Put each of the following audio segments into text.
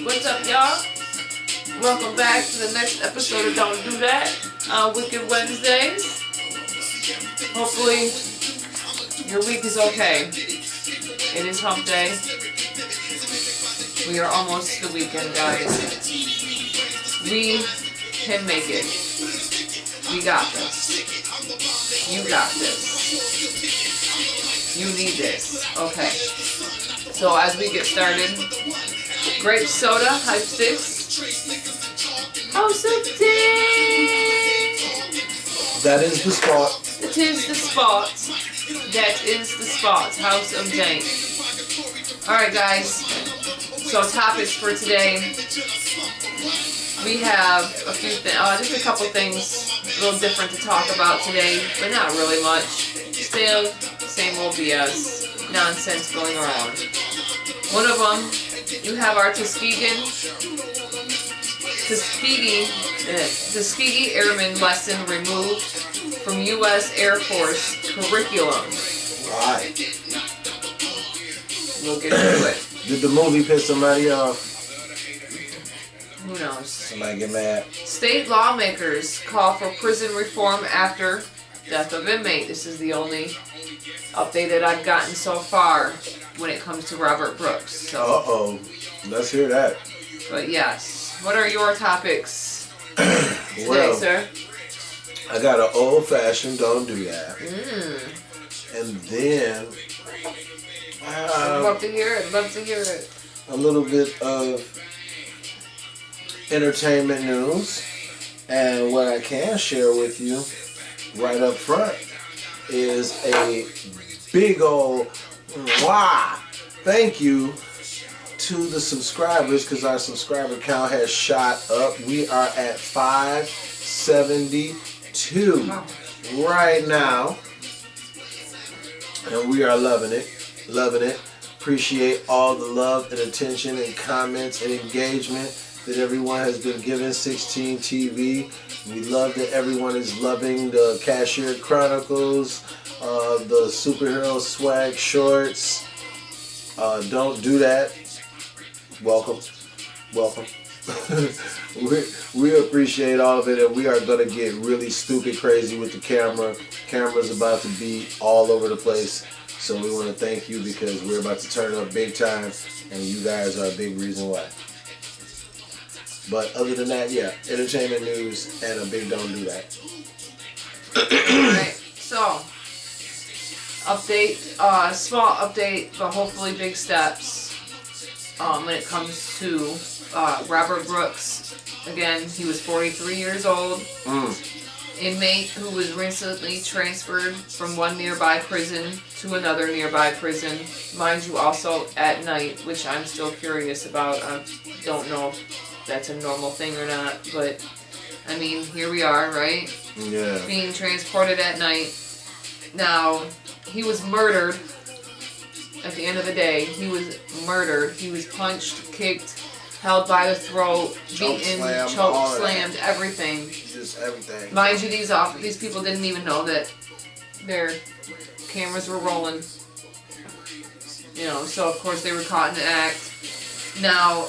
What's up, y'all? Welcome back to the next episode of Don't Do That on Wicked Wednesdays. Hopefully your week is okay. It is hump day. We are almost to the weekend, guys. We can make it. We got this. You got this. You need this. Okay. So as we get started, grape soda, hype sticks, house of tea. That is the spot. That is the spot. That is the spot. House of Dank. Alright, guys. So topics for today. We have a few things, just a couple things a little different to talk about today, but not really much. Still, same old BS nonsense going around. One of them, you have our Tuskegee Air Men lesson removed from U.S. Air Force Curriculum. Right. We'll get into it. Did the movie piss somebody off? Who knows? Somebody get mad. State lawmakers call for prison reform after death of inmate. This is the only update that I've gotten so far when it comes to Robert Brooks. So, uh-oh. Let's hear that. but yes, what are your topics today, Well, sir? I got an old-fashioned Don't Do That. And then I'd love to hear it. Love to hear it. a little bit of entertainment news. And what I can share with you right up front is a big old thank you to the subscribers, because our subscriber count has shot up. We are at 572 right now, and we are loving it. Appreciate all the love and attention and comments and engagement that everyone has been giving 16 TV. We love that everyone is loving the Cashier Chronicles, the superhero swag shorts. Don't Do That. Welcome. we appreciate all of it, and we are going to get really stupid crazy with the camera. Camera's about to be all over the place, so we want to thank you because we're about to turn up big time, and you guys are a big reason why. But other than that, yeah, entertainment news and a big Don't Do That. Alright, so update, small update, but hopefully big steps when it comes to Robert Brooks. Again, he was 43 years old, inmate who was recently transferred from one nearby prison to another nearby prison. Mind you, also at night, which I'm still curious about. I don't know if that's a normal thing or not, but I mean, here we are, right? Yeah. Being transported at night. Now, he was murdered. At the end of the day, he was murdered. He was punched, kicked, held by the throat, beaten, choke slammed, everything. Just everything. Mind you, these people didn't even know that their cameras were rolling. You know, so of course they were caught in the act. Now,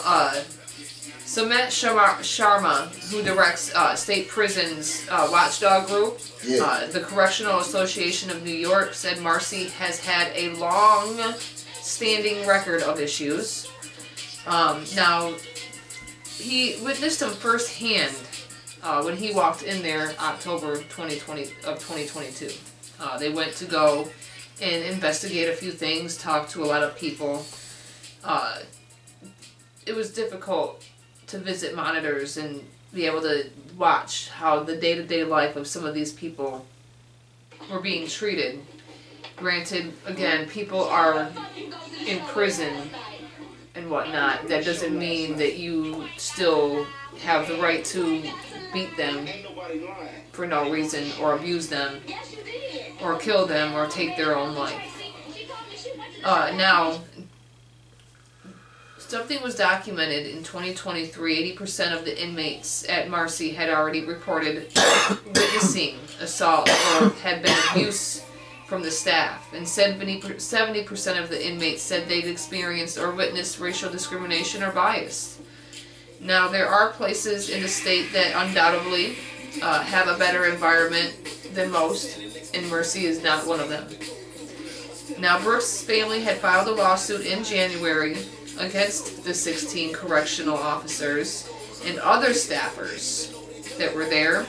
Sumit Sharma, who directs State Prisons Watchdog Group, the Correctional Association of New York, said Marcy has had a long-standing record of issues. Now, he witnessed them firsthand when he walked in there October 2022. They went to go and investigate a few things, talk to a lot of people. It was difficult to visit monitors and be able to watch how the day-to-day life of some of these people were being treated. Granted, again, people are in prison and whatnot. That doesn't mean that you still have the right to beat them for no reason, or abuse them, or kill them, or take their own life. Now, something was documented in 2023. 80% of the inmates at Marcy had already reported witnessing assault or had been abuse from the staff, and 70% of the inmates said they'd experienced or witnessed racial discrimination or bias. Now, there are places in the state that undoubtedly have a better environment than most, and Mercy is not one of them. Now, Brooks' family had filed a lawsuit in January against the 16 correctional officers and other staffers that were there.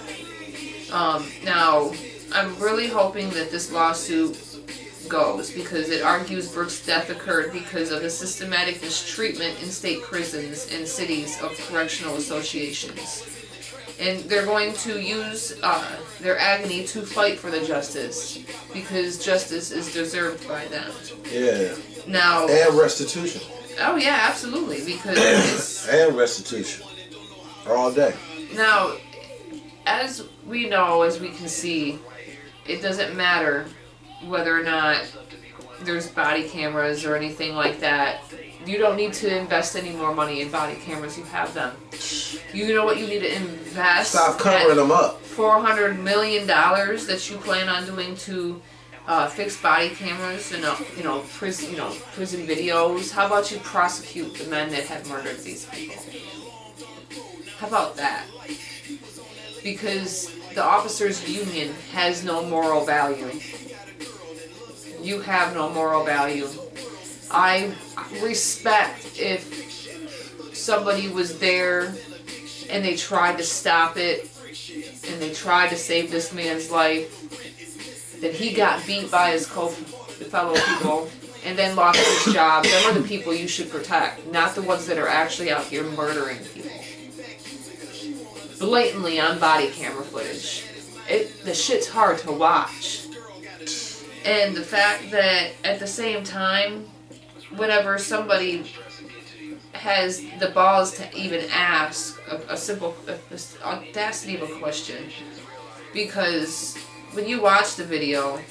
Now, I'm really hoping that this lawsuit goes, because it argues Brooks' death occurred because of the systematic mistreatment in state prisons and cities of correctional associations. And they're going to use their agony to fight for the justice, because justice is deserved by them. Yeah. Now. And restitution. Oh yeah, absolutely, because it's... And restitution. All day. Now, as we know, as we can see, it doesn't matter whether or not there's body cameras or anything like that. You don't need to invest any more money in body cameras. You have them. You know what you need to invest? Stop covering them up. $400 million that you plan on doing to fix body cameras and prison videos. How about you prosecute the men that have murdered these people? How about that? Because the officers' union has no moral value. You have no moral value. I respect if somebody was there and they tried to stop it and they tried to save this man's life, that he got beat by his fellow people and then lost his job. Them are the people you should protect, not the ones that are actually out here murdering people. Blatantly on body camera footage. The shit's hard to watch. And the fact that at the same time, whenever somebody has the balls to even ask a simple audacity of a question, because when you watch the video,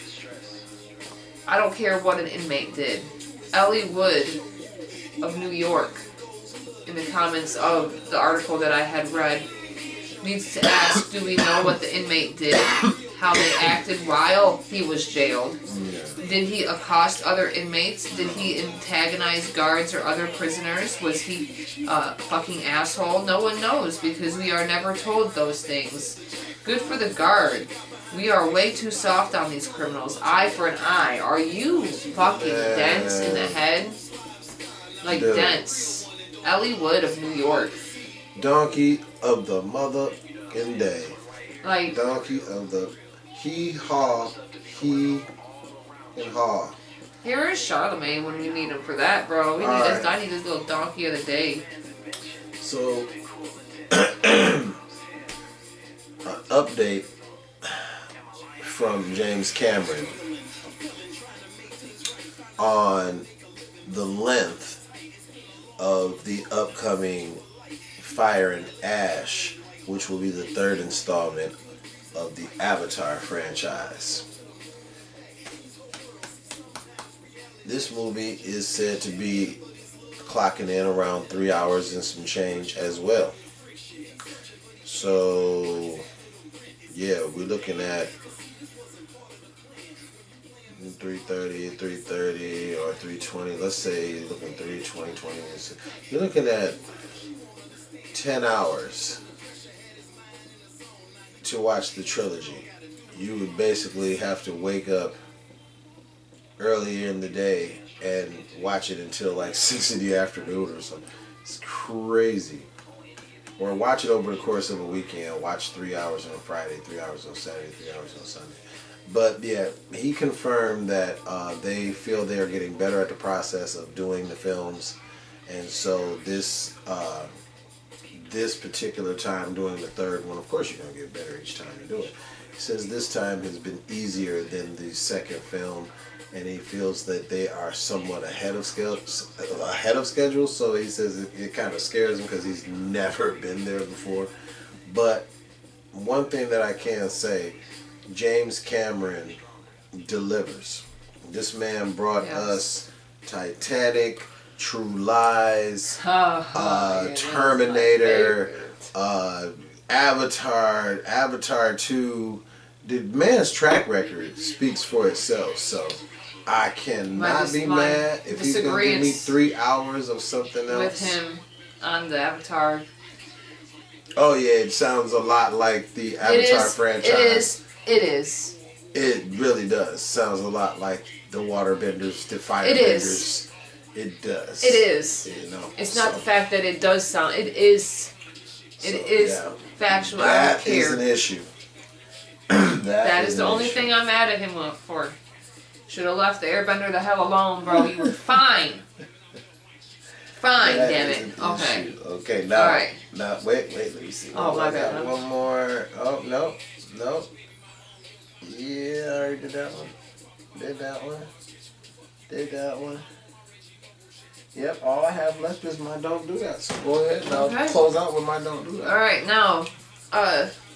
I don't care what an inmate did. Ellie Wood of New York, in the comments of the article that I had read, needs to ask, do we know what the inmate did? How they acted while he was jailed? Did he accost other inmates? Did he antagonize guards or other prisoners? Was he a fucking asshole? No one knows, because we are never told those things. Good for the guard. We are way too soft on these criminals. Eye for an eye. Are you fucking dense in the head? Like dense. Ellie Wood of New York. Donkey of the motherfucking day. Like donkey of the he-haw, he and haw. Here is Charlemagne when we need him for that, bro. I need this little donkey of the day. So, an update from James Cameron on the length of the upcoming Fire and Ash, which will be the third installment of the Avatar franchise. This movie is said to be clocking in around 3 hours and some change as well. So, yeah, we're looking at 3:30 or 3:20. Let's say you're looking 3:20, 20 minutes. You're looking at 10 hours to watch the trilogy. You would basically have to wake up earlier in the day and watch it until like 6 in the afternoon or something. It's crazy. Or watch it over the course of a weekend. Watch 3 hours on Friday, 3 hours on Saturday, 3 hours on Sunday. But yeah, he confirmed that they feel they are getting better at the process of doing the films, and so this particular time doing the third one, of course you're gonna get better each time you do it. He says this time has been easier than the second film, and he feels that they are somewhat ahead of schedule. So he says it kind of scares him because he's never been there before. But one thing that I can say, James Cameron delivers. This man brought us Titanic, True Lies, Terminator, Avatar 2. The man's track record speaks for itself, so I cannot be mad if he's going to give me 3 hours of something else. With him on the Avatar Oh yeah, it sounds a lot like the Avatar franchise. It is. It really does. Sounds a lot like the waterbenders, the firebenders. It does. It is. You know, it's not the fact that it does sound. It is. It is factual. I don't care. That is an issue. that is the only thing I'm mad at him for. Should have left the airbender the hell alone, bro. You were fine. Fine, damn it. Okay. Okay, now. All right. Now, wait, let me see. Oh, my bad. One more. Oh, no. Yeah, I already did that one. Did that one. Yep, all I have left is my Don't Do That. So go ahead and I'll close out with my Don't Do That. Alright, now,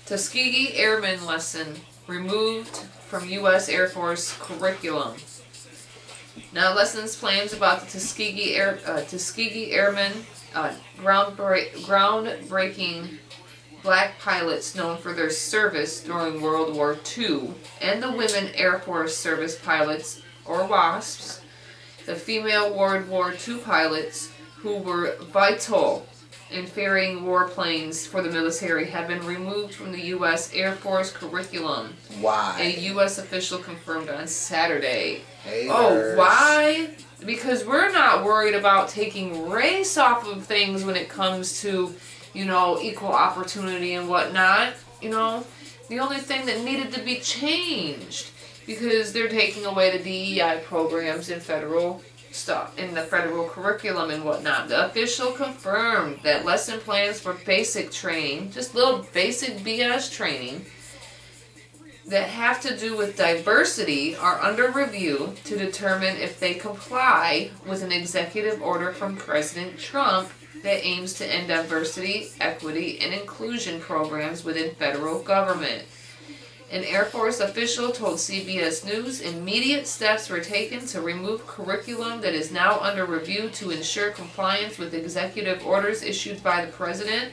Tuskegee Air Men lesson removed from U.S. Air Force curriculum. Now, lessons plans about the Tuskegee Air Men, groundbreaking black pilots known for their service during World War II, and the women Air Force service pilots, or WASPs, the female World War II pilots who were vital in ferrying warplanes for the military, have been removed from the U.S. Air Force curriculum. Why? A U.S. official confirmed on Saturday. Haters. Oh, why? Because we're not worried about taking race off of things when it comes to, you know, equal opportunity and whatnot. You know, the only thing that needed to be changed, because they're taking away the DEI programs in federal stuff, in the federal curriculum and whatnot. The official confirmed that lesson plans for basic training, just little basic BS training, that have to do with diversity are under review to determine if they comply with an executive order from President Trump that aims to end diversity, equity, and inclusion programs within federal government. An Air Force official told CBS News immediate steps were taken to remove curriculum that is now under review to ensure compliance with executive orders issued by the President.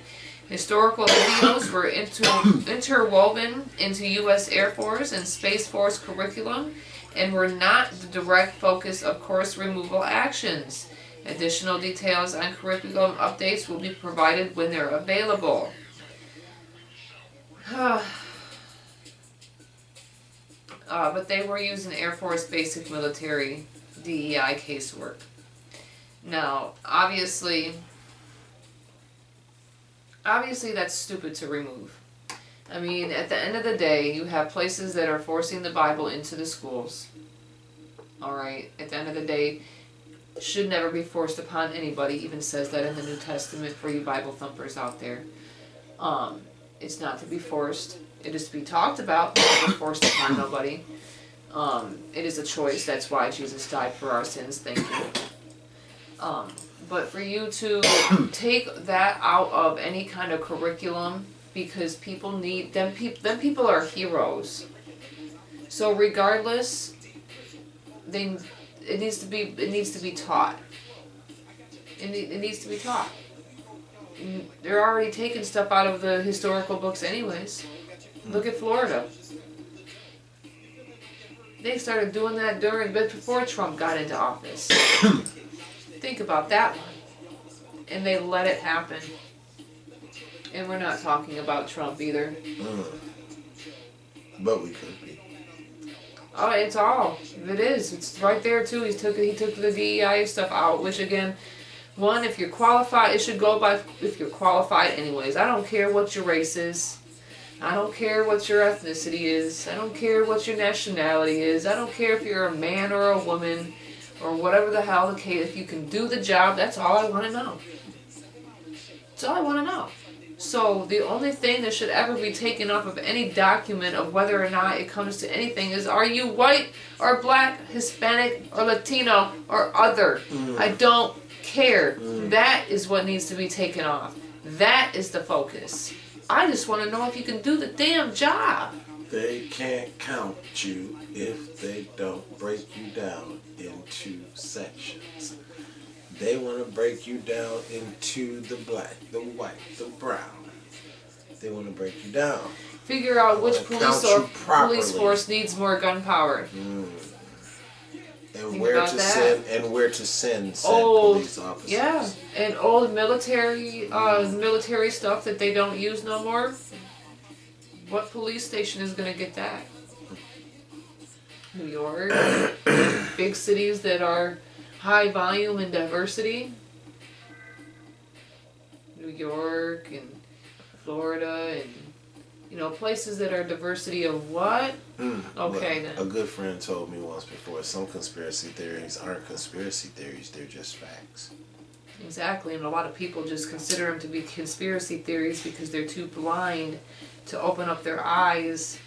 Historical videos were interwoven into U.S. Air Force and Space Force curriculum and were not the direct focus of course removal actions. Additional details on curriculum updates will be provided when they're available. But they were using Air Force basic military DEI casework. Now, obviously that's stupid to remove. I mean, at the end of the day, you have places that are forcing the Bible into the schools. Alright, at the end of the day, it should never be forced upon anybody. Even says that in the New Testament for you Bible thumpers out there. It's not to be forced. It is to be talked about, but never forced upon nobody. It is a choice. That's why Jesus died for our sins. Thank you. But for you to take that out of any kind of curriculum, because people need them. People are heroes. So regardless, it needs to be taught. It needs to be taught. They're already taking stuff out of the historical books anyways. Look at Florida. They started doing that before Trump got into office. Think about that one. And they let it happen. And we're not talking about Trump either. But we could be. Oh, it's all. It is. It's right there too. He took the DEI stuff out, which again, one, if you're qualified, it should go by if you're qualified anyways. I don't care what your race is. I don't care what your ethnicity is. I don't care what your nationality is. I don't care if you're a man or a woman or whatever the hell the case. If you can do the job, that's all I want to know. That's all I want to know. So the only thing that should ever be taken off of any document of whether or not it comes to anything is, are you white or black, Hispanic or Latino or other? I don't care. That is what needs to be taken off. That is the focus. I just want to know if you can do the damn job. They can't count you if they don't break you down into sections. They want to break you down into the black, the white, the brown. They want to break you down. Figure out which police force needs more gun power. And Think where about to that. send said police officers. Yeah, and old military stuff that they don't use no more. What police station is gonna get that? New York, big cities that are high volume and diversity. New York and Florida and places that are diversity of what? Okay, well, then. A good friend told me once before, some conspiracy theories aren't conspiracy theories, they're just facts. Exactly, and a lot of people just consider them to be conspiracy theories because they're too blind to open up their eyes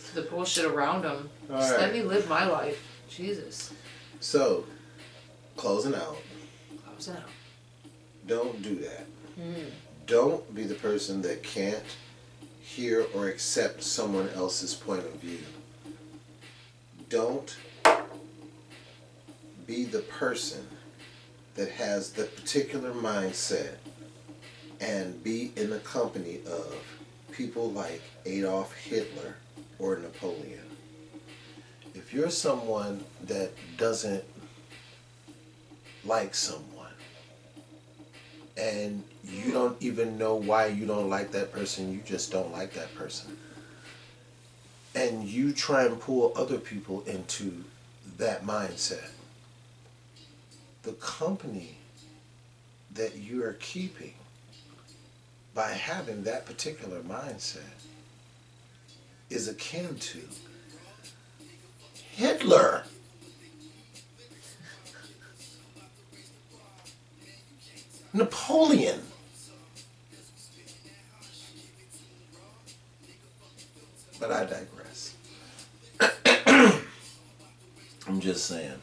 to the bullshit around them. Just let me live my life. Jesus. So, closing out. Closing out. Don't do that. Don't be the person that can't hear or accept someone else's point of view. Don't be the person that has the particular mindset and be in the company of people like Adolf Hitler or Napoleon. If you're someone that doesn't like someone, and you don't even know why you don't like that person, you just don't like that person, and you try and pull other people into that mindset, the company that you are keeping by having that particular mindset is akin to Hitler. Napoleon. But I digress. I'm just saying,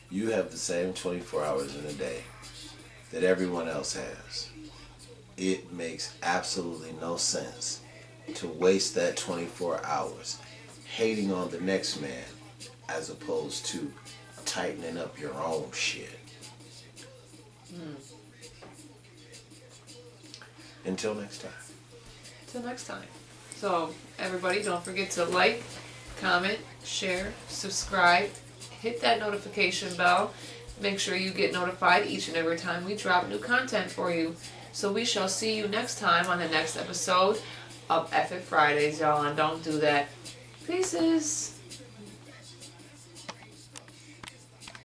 you have the same 24 hours in a day that everyone else has. It makes absolutely no sense to waste that 24 hours hating on the next man as opposed to tightening up your own shit. Until next time. Till next time. So, everybody, don't forget to like, comment, share, subscribe, hit that notification bell. Make sure you get notified each and every time we drop new content for you. So we shall see you next time on the next episode of Epic Fridays, y'all, and don't do that. Pieces.